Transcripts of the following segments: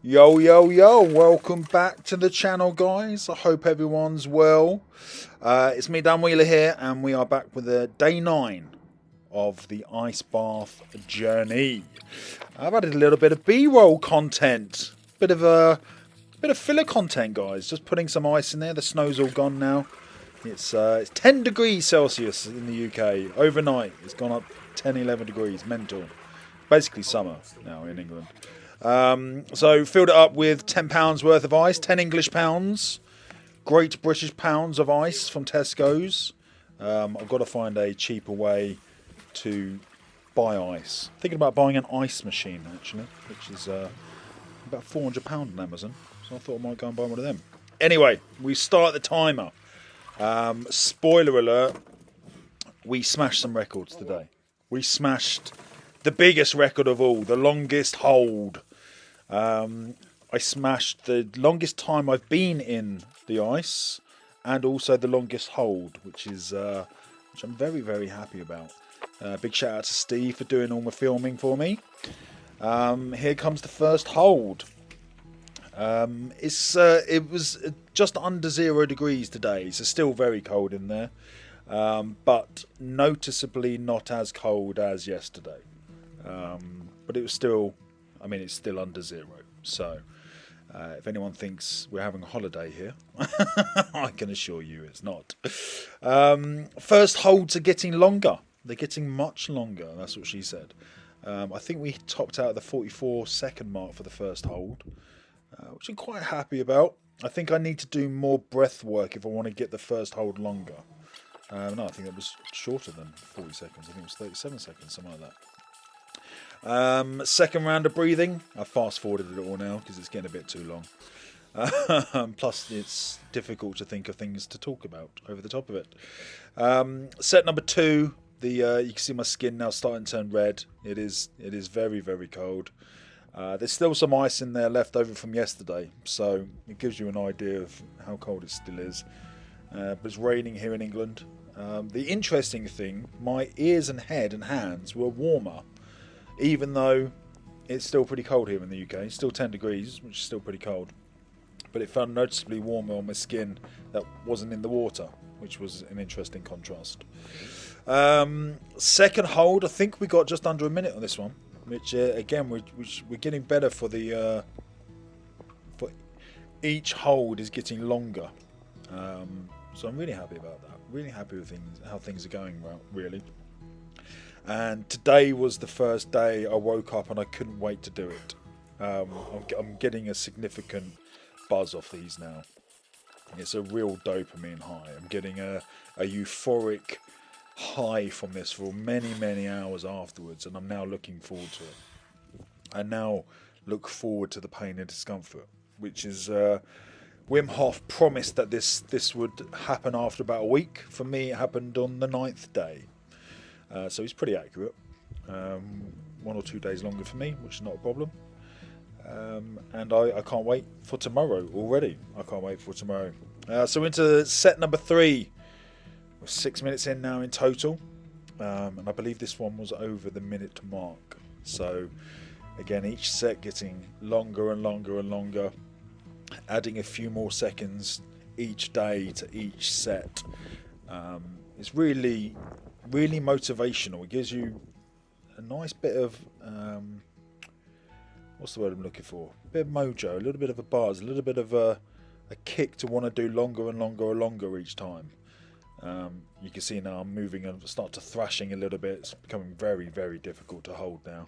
Yo, welcome back to the channel, guys. I hope everyone's well. It's me, Dan Wheeler here, and we are back with day 9 of the ice bath journey. I've added a little bit of B-roll content, bit of filler content, guys. Just putting some ice in there. The snow's all gone now. It's 10 degrees Celsius in the UK. Overnight, it's gone up 10, 11 degrees. Mental. Basically summer now in England. So filled it up with £10 worth of ice, 10 English pounds, Great British pounds of ice from Tesco's. I've got to find a cheaper way to buy ice. Thinking about buying an ice machine actually, which is about £400 on Amazon. So I thought I might go and buy one of them. Anyway, we start the timer. Spoiler alert, we smashed some records today. We smashed the biggest record of all, the longest hold. I smashed the longest time I've been in the ice, and also the longest hold, which I'm very, very happy about. Big shout out to Steve for doing all my filming for me. Here comes the first hold. It was just under 0 degrees today, so still very cold in there, but noticeably not as cold as yesterday. But it was still, it's still under 0. So if anyone thinks we're having a holiday here, I can assure you it's not. First holds are getting longer. They're getting much longer. That's what she said. I think we topped out at the 44-second mark for the first hold, which I'm quite happy about. I think I need to do more breath work if I want to get the first hold longer. No, I think that was shorter than 40 seconds. I think it was 37 seconds, something like that. Second round of breathing. I fast forwarded it all now because it's getting a bit too long. Plus, it's difficult to think of things to talk about over the top of it. Set number 2. You can see my skin now starting to turn red. It is very, very cold. There's still some ice in there left over from yesterday, so it gives you an idea of how cold it still is. But it's raining here in England. The interesting thing, my ears and head and hands were warmer, even though it's still pretty cold here in the UK. It's still 10 degrees, which is still pretty cold. But it felt noticeably warmer on my skin that wasn't in the water, which was an interesting contrast. Second hold, I think we got just under a minute on this one, which again, we're getting better for the... for each hold is getting longer. So I'm really happy about that. Really happy with how things are going, really. And today was the first day I woke up and I couldn't wait to do it. I'm getting a significant buzz off these now. It's a real dopamine high. I'm getting a euphoric high from this for many, many hours afterwards, and I'm now looking forward to it. I now look forward to the pain and discomfort, which is... Wim Hof promised that this would happen after about a week. For me, it happened on the 9th day. So he's pretty accurate. 1 or 2 days longer for me, which is not a problem. And I can't wait for tomorrow already. I can't wait for tomorrow. So into set number 3. We're 6 minutes in now in total. And I believe this one was over the minute mark. So again, each set getting longer and longer and longer. Adding a few more seconds each day to each set. It's really, really motivational. It gives you a nice bit of what's the word I'm looking for? A bit of mojo, a little bit of a buzz, a little bit of a kick to want to do longer and longer and longer each time. You can see now I'm moving and start to thrashing a little bit. It's becoming very, very difficult to hold now.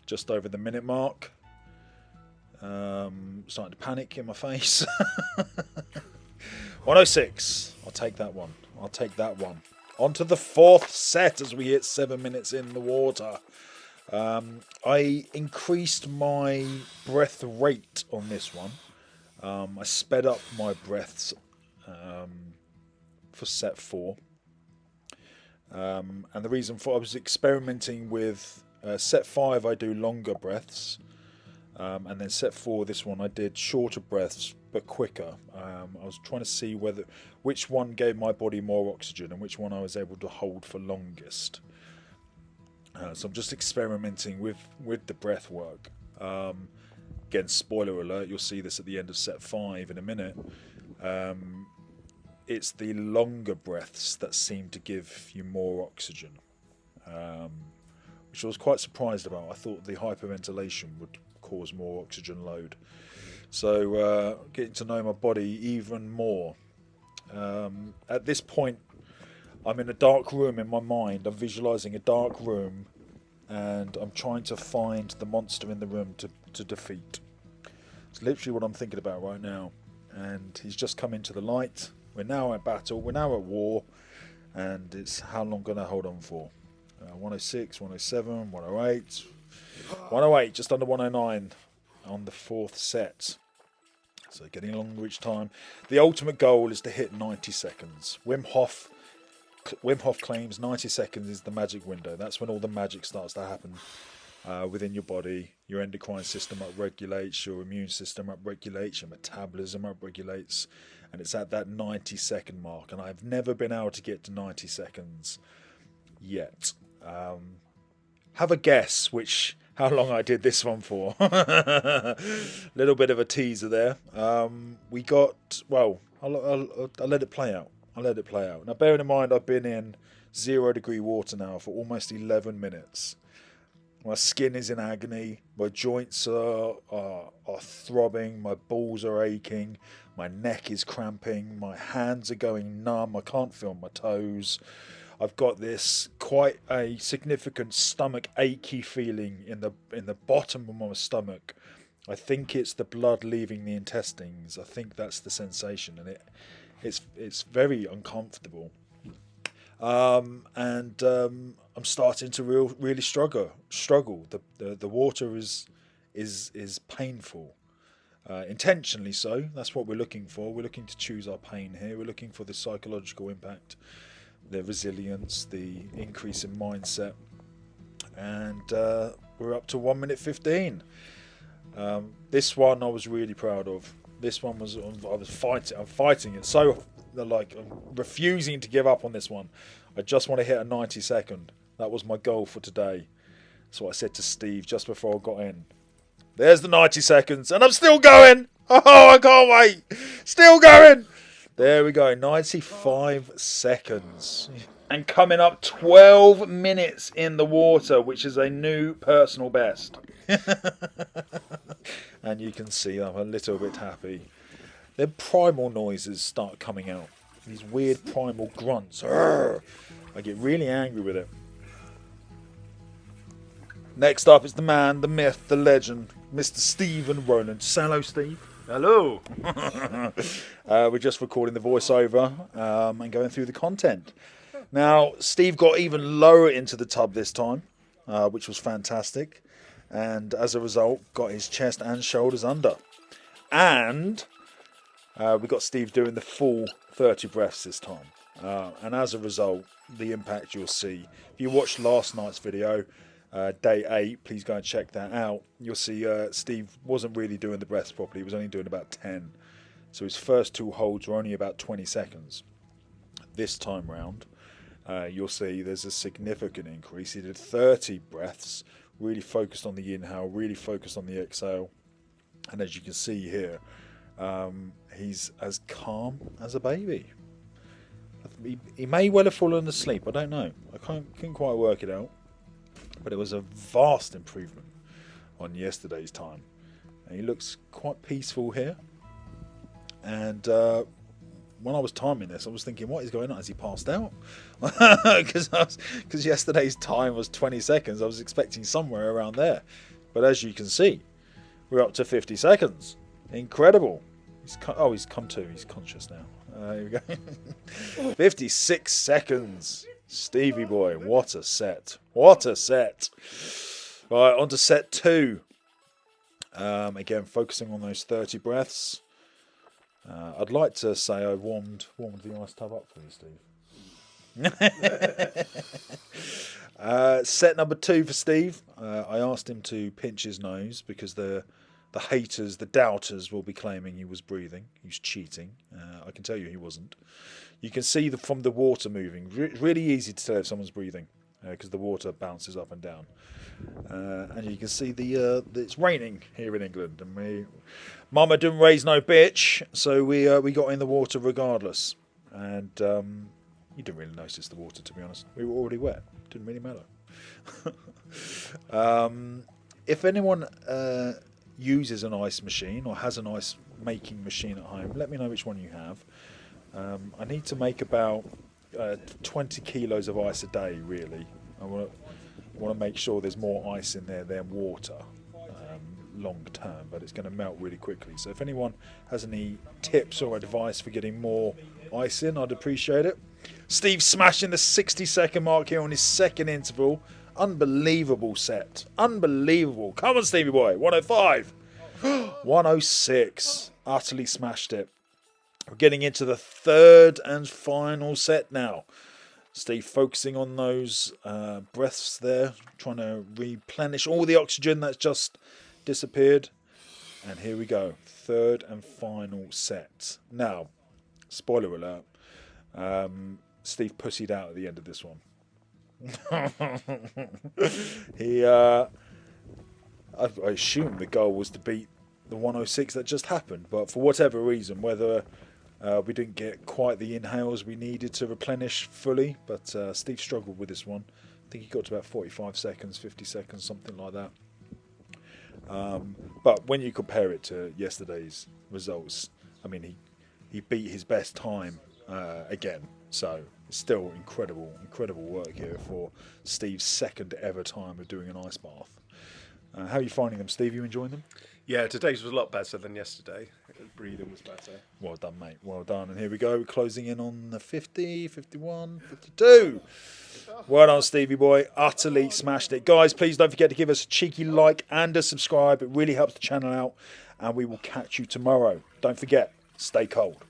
Just over the minute mark. Starting to panic in my face. 106. I'll take that one. On to the 4th set as we hit 7 minutes in the water. I increased my breath rate on this one. I sped up my breaths for set 4. And the reason for I was experimenting with set 5 I do longer breaths. And then set 4, this one I did shorter breaths but quicker. I was trying to see which one gave my body more oxygen and which one I was able to hold for longest. So I'm just experimenting with the breath work. again, spoiler alert, you'll see this at the end of set 5 in a minute. It's the longer breaths that seem to give you more oxygen, which I was quite surprised about. I thought the hyperventilation would cause more oxygen load. So getting to know my body even more. At this point, I'm in a dark room in my mind. I'm visualising a dark room, and I'm trying to find the monster in the room to defeat. It's literally what I'm thinking about right now. And he's just come into the light. We're now at battle. We're now at war. And it's how long going to hold on for? 106, 107, 108. 108, just under 109 on the 4th set. So getting longer each time. The ultimate goal is to hit 90 seconds. Wim Hof claims 90 seconds is the magic window. That's when all the magic starts to happen within your body. Your endocrine system upregulates, your immune system upregulates, your metabolism upregulates, and it's at that 90-second mark. And I've never been able to get to 90 seconds yet. Have a guess how long I did this one for. Little bit of a teaser there. We got, well, I'll let it play out. Now, bearing in mind, I've been in 0 degree water now for almost 11 minutes. My skin is in agony. My joints are throbbing. My balls are aching. My neck is cramping. My hands are going numb. I can't feel my toes. I've got this quite a significant stomach achy feeling in the bottom of my stomach. I think it's the blood leaving the intestines. I think that's the sensation, and it's very uncomfortable. I'm starting to really struggle. The water is painful, intentionally so. That's what we're looking for. We're looking to choose our pain here. We're looking for the psychological impact, the resilience, the increase in mindset, and we're up to 1 minute 15. This one I was really proud of. This one I'm fighting it so, like, I'm refusing to give up on this one. I just want to hit a 90 second. That was my goal for today. That's what I said to Steve just before I got in. There's the 90 seconds, and I'm still going. Oh, I can't wait. Still going. There we go, 95 seconds. And coming up 12 minutes in the water, which is a new personal best. And you can see I'm a little bit happy. Then primal noises start coming out. These weird primal grunts. Arrgh. I get really angry with it. Next up is the man, the myth, the legend, Mr. Stephen Rowland. Hello, Steve. Hello. We're just recording the voiceover and going through the content. Now, Steve got even lower into the tub this time, which was fantastic. And as a result, got his chest and shoulders under. And we got Steve doing the full 30 breaths this time. And as a result, the impact you'll see. If you watched last night's video, day 8, please go and check that out. You'll see Steve wasn't really doing the breaths properly. He was only doing about 10. So his first 2 holds were only about 20 seconds. This time round, you'll see there's a significant increase. He did 30 breaths, really focused on the inhale, really focused on the exhale. And as you can see here, he's as calm as a baby. He may well have fallen asleep. I don't know. I couldn't quite work it out. But it was a vast improvement on yesterday's time. And he looks quite peaceful here. And when I was timing this, I was thinking, what is going on? Has he passed out? Because yesterday's time was 20 seconds. I was expecting somewhere around there. But as you can see, we're up to 50 seconds. Incredible. He's come to. He's conscious now. Here we go. 56 seconds. Stevie boy, what a set. What a set. Right, on to set 2. Again, focusing on those 30 breaths. I'd like to say I warmed the ice tub up for you, Steve. Set number 2 for Steve. I asked him to pinch his nose because the haters, the doubters will be claiming he was breathing. He was cheating. I can tell you he wasn't. You can see from the water moving. Really easy to tell if someone's breathing. because the water bounces up and down. And you can see it's raining here in England, and Mama didn't raise no bitch, so we got in the water regardless. And you didn't really notice the water, to be honest. We were already wet. Didn't really matter. If anyone uses an ice machine or has an ice making machine at home, let me know which one you have. I need to make about 20 kilos of ice a day, really. I want to make sure there's more ice in there than water long term, but it's going to melt really quickly. So if anyone has any tips or advice for getting more ice in, I'd appreciate it. Steve smashing the 60-second mark here on his second interval. Unbelievable set. Unbelievable. Come on, Stevie boy. 105. 106. Utterly smashed it. We're getting into the third and final set now. Steve focusing on those breaths there, trying to replenish all the oxygen that's just disappeared. And here we go. Third and final set. Now, spoiler alert, Steve pussied out at the end of this one. I assume the goal was to beat the 106 that just happened, but for whatever reason, whether we didn't get quite the inhales we needed to replenish fully, but Steve struggled with this one. I think he got to about 45 seconds, 50 seconds, something like that. But when you compare it to yesterday's results, I mean, he beat his best time again. So it's still incredible work here for Steve's second ever time of doing an ice bath. How are you finding them, Steve? You enjoying them? Yeah, today's was a lot better than yesterday. Breathing was better. Well done, mate. Well done. And here we go, closing in on the 50, 51, 52. Well done, Stevie boy. Utterly smashed it. Guys, please don't forget to give us a cheeky like and a subscribe. It really helps the channel out. And we will catch you tomorrow. Don't forget, stay cold.